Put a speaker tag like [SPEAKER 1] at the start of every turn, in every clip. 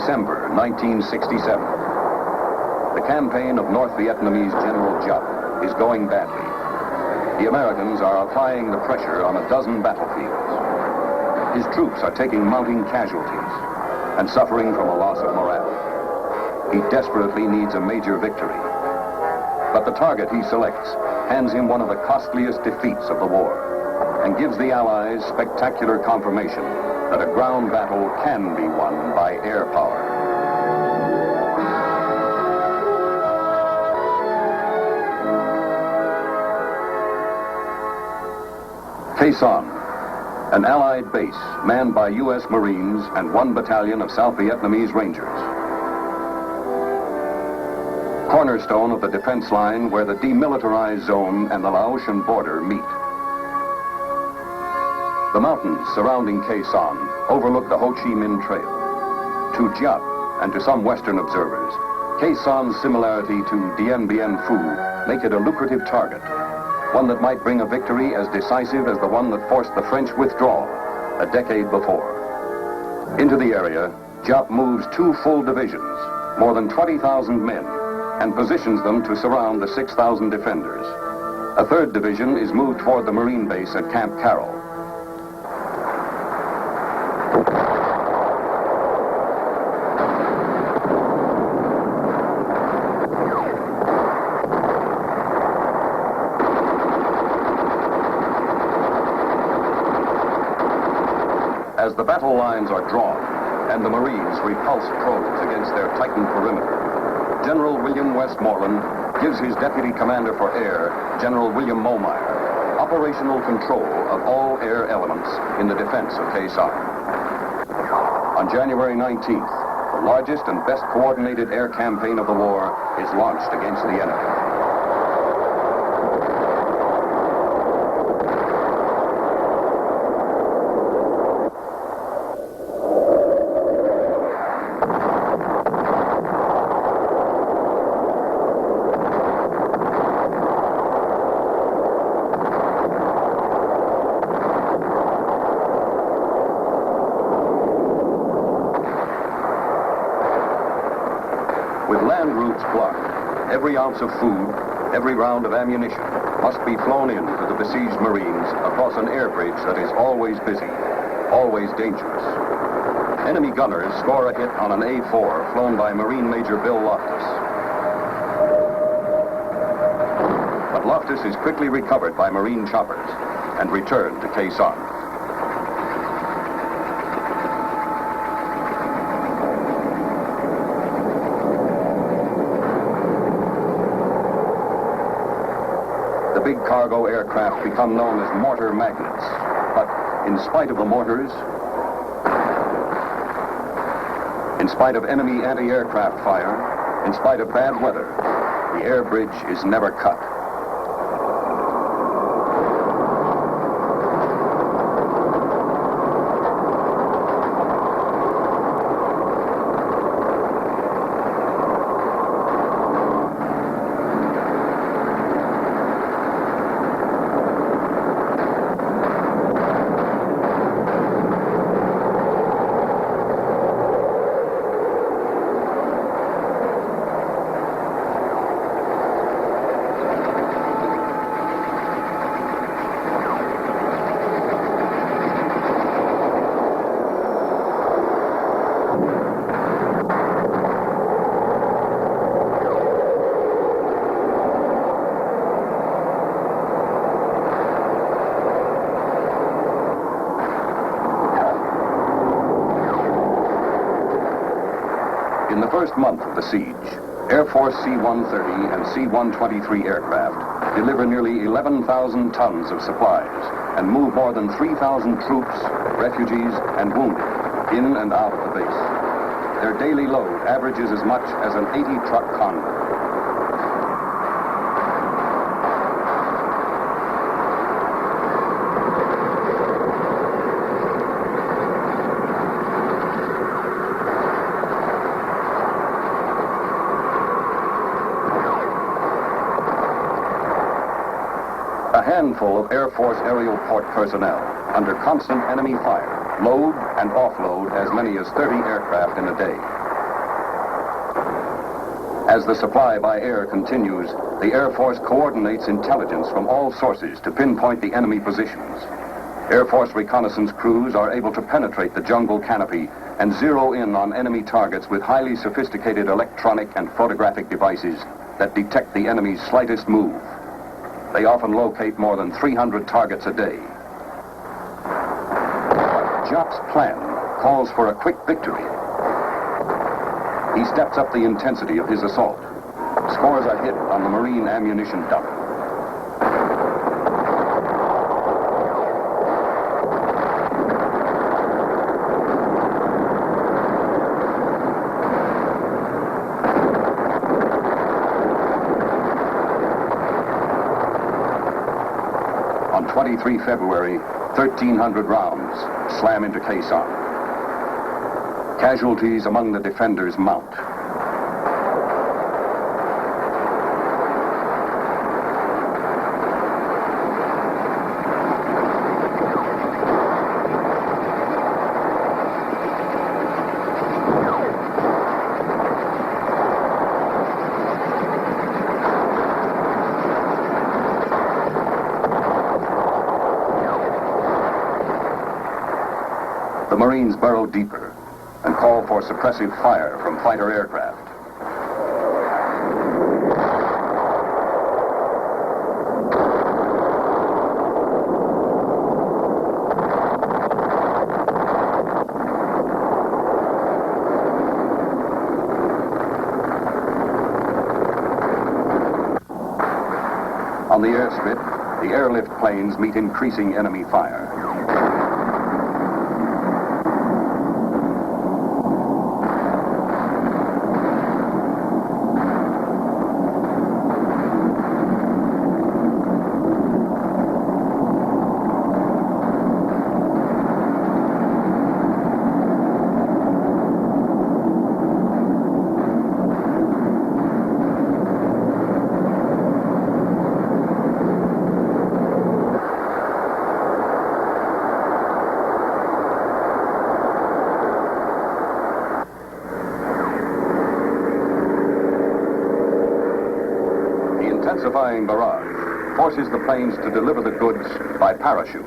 [SPEAKER 1] December 1967. The campaign of North Vietnamese General Giap is going badly. The Americans are applying the pressure on a dozen battlefields. His troops are taking mounting casualties and suffering from a loss of morale. He desperately needs a major victory. But the target he selects hands him one of the costliest defeats of the war and gives the Allies spectacular confirmation that a ground battle can be won by air power. Khe Sanh, an Allied base manned by U.S. Marines and 1 battalion of South Vietnamese Rangers. Cornerstone of the defense line where the demilitarized zone and the Laotian border meet. The mountains surrounding Khe Sanh overlook the Ho Chi Minh Trail. To Giap and to some Western observers, Khe Sanh's similarity to Dien Bien Phu make it a lucrative target, one that might bring a victory as decisive as the one that forced the French withdrawal a decade before. Into the area, Giap moves 2 full divisions, more than 20,000 men, and positions them to surround the 6,000 defenders. A 3rd division is moved toward the Marine base at Camp Carroll. As the battle lines are drawn and the Marines repulse probes against their tightened perimeter, General William Westmoreland gives his Deputy Commander for Air, General William Momeyer, operational control of all air elements in the defense of Khe Sanh. On January 19th, the largest and best coordinated air campaign of the war is launched against the enemy. With land routes blocked, every ounce of food, every round of ammunition must be flown in to the besieged Marines across an air bridge that is always busy, always dangerous. Enemy gunners score a hit on an A-4 flown by Marine Major Bill Loftus. But Loftus is quickly recovered by Marine choppers and returned to Khe Sanh. Big cargo aircraft become known as mortar magnets. But in spite of the mortars, in spite of enemy anti-aircraft fire, in spite of bad weather, the air bridge is never cut. In the first month of the siege, Air Force C-130 and C-123 aircraft deliver nearly 11,000 tons of supplies and move more than 3,000 troops, refugees, and wounded in and out of the base. Their daily load averages as much as an 80-truck convoy. A handful of Air Force aerial port personnel, under constant enemy fire, load and offload as many as 30 aircraft in a day. As the supply by air continues, the Air Force coordinates intelligence from all sources to pinpoint the enemy positions. Air Force reconnaissance crews are able to penetrate the jungle canopy and zero in on enemy targets with highly sophisticated electronic and photographic devices that detect the enemy's slightest move. They often locate more than 300 targets a day. Jop's plan calls for a quick victory. He steps up the intensity of his assault. Scores are hit on the Marine ammunition dump. On 23 February, 1,300 rounds slam into Khe Sanh. Casualties among the defenders mount. The Marines burrow deeper and call for suppressive fire from fighter aircraft. On the airstrip, the airlift planes meet increasing enemy fire. Intensifying barrage forces the planes to deliver the goods by parachute.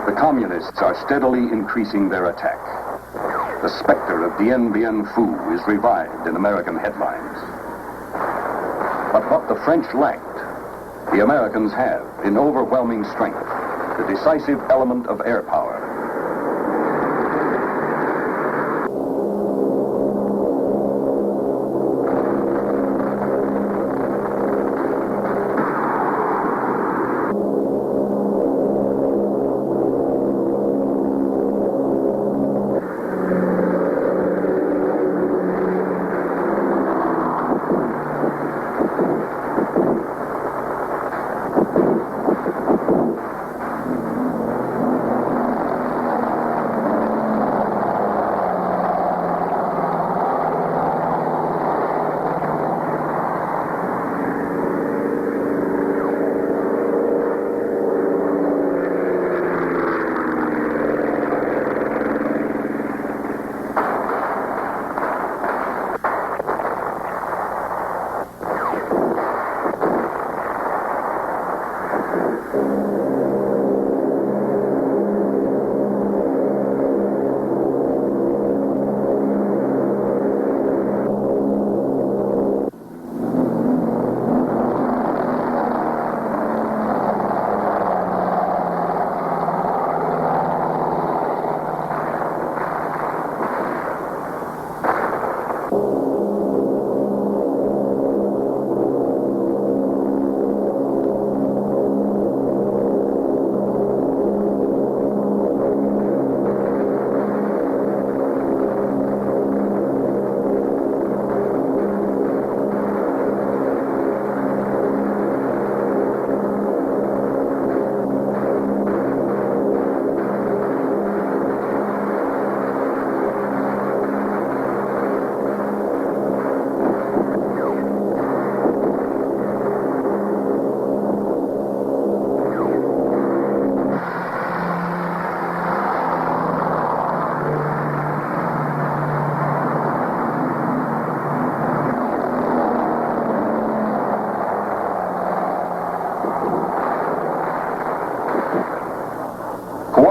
[SPEAKER 1] The communists are steadily increasing their attack. The specter of Dien Bien Phu is revived in American headlines. But what the French lacked, the Americans have in overwhelming strength, the decisive element of air power.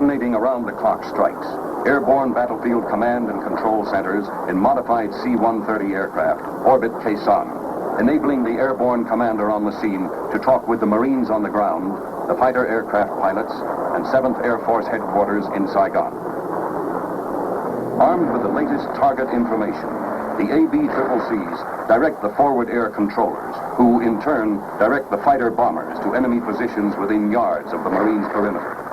[SPEAKER 1] coordinating around-the-clock strikes. Airborne battlefield command and control centers in modified C-130 aircraft orbit Khe Sanh, enabling the airborne commander on the scene to talk with the Marines on the ground, the fighter aircraft pilots, and 7th Air Force headquarters in Saigon. Armed with the latest target information, the AB-CCCs direct the forward air controllers, who in turn direct the fighter bombers to enemy positions within yards of the Marines' perimeter.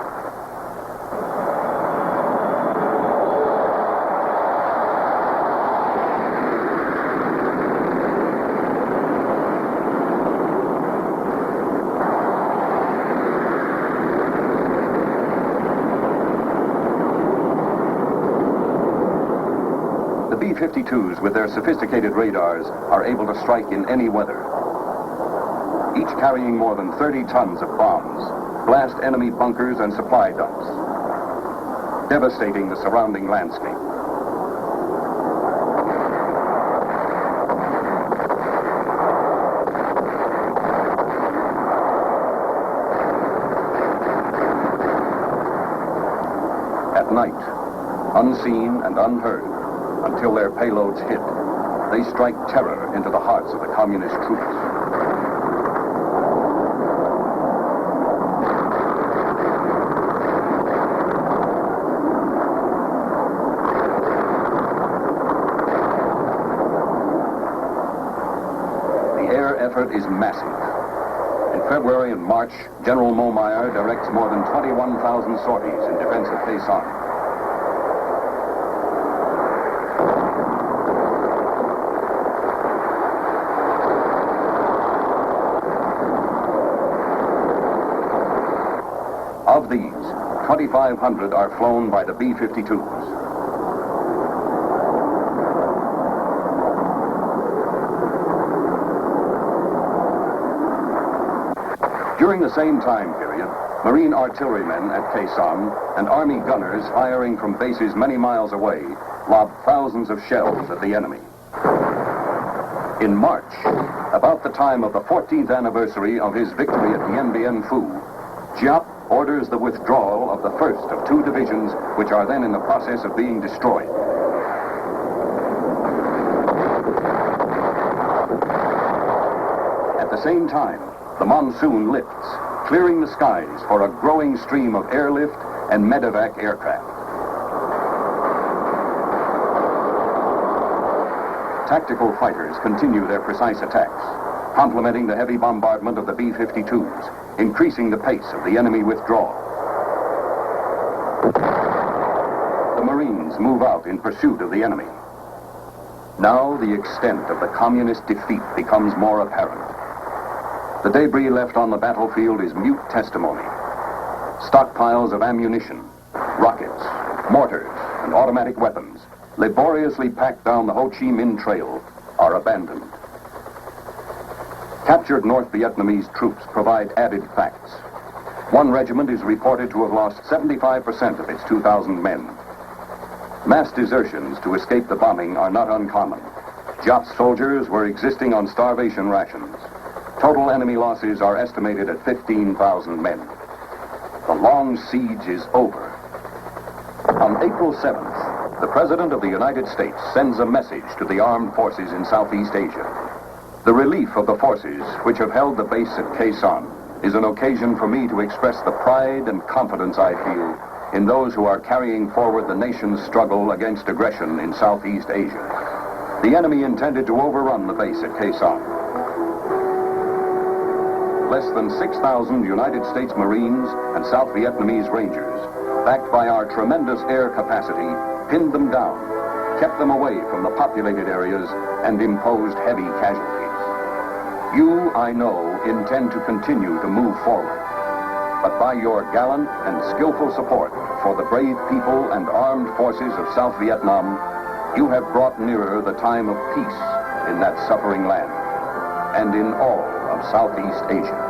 [SPEAKER 1] The B-52s, with their sophisticated radars, are able to strike in any weather. Each carrying more than 30 tons of bombs, blast enemy bunkers and supply dumps, devastating the surrounding landscape. At night, unseen and unheard, until their payloads hit, they strike terror into the hearts of the communist troops. The air effort is massive. In February and March, General Momeyer directs more than 21,000 sorties in defense of Khe Sanh. Of these, 2,500 are flown by the B-52s. During the same time period, Marine artillerymen at Khe Sanh and Army gunners firing from bases many miles away lobbed thousands of shells at the enemy. In March, about the time of the 14th anniversary of his victory at Dien Bien Phu, Giap orders the withdrawal of the first of 2 divisions which are then in the process of being destroyed. At the same time, the monsoon lifts, clearing the skies for a growing stream of airlift and medevac aircraft. Tactical fighters continue their precise attacks, complementing the heavy bombardment of the B-52s, increasing the pace of the enemy withdrawal. The Marines move out in pursuit of the enemy. Now the extent of the communist defeat becomes more apparent. The debris left on the battlefield is mute testimony. Stockpiles of ammunition, rockets, mortars, and automatic weapons, laboriously packed down the Ho Chi Minh Trail, are abandoned. Captured North Vietnamese troops provide added facts. One regiment is reported to have lost 75% of its 2,000 men. Mass desertions to escape the bombing are not uncommon. Giap's soldiers were existing on starvation rations. Total enemy losses are estimated at 15,000 men. The long siege is over. On April 7th, the President of the United States sends a message to the armed forces in Southeast Asia. The relief of the forces which have held the base at Khe Sanh is an occasion for me to express the pride and confidence I feel in those who are carrying forward the nation's struggle against aggression in Southeast Asia. The enemy intended to overrun the base at Khe Sanh. Less than 6,000 United States Marines and South Vietnamese Rangers, backed by our tremendous air capacity, pinned them down, kept them away from the populated areas, and imposed heavy casualties. You, I know, intend to continue to move forward. But by your gallant and skillful support for the brave people and armed forces of South Vietnam, you have brought nearer the time of peace in that suffering land and in all of Southeast Asia.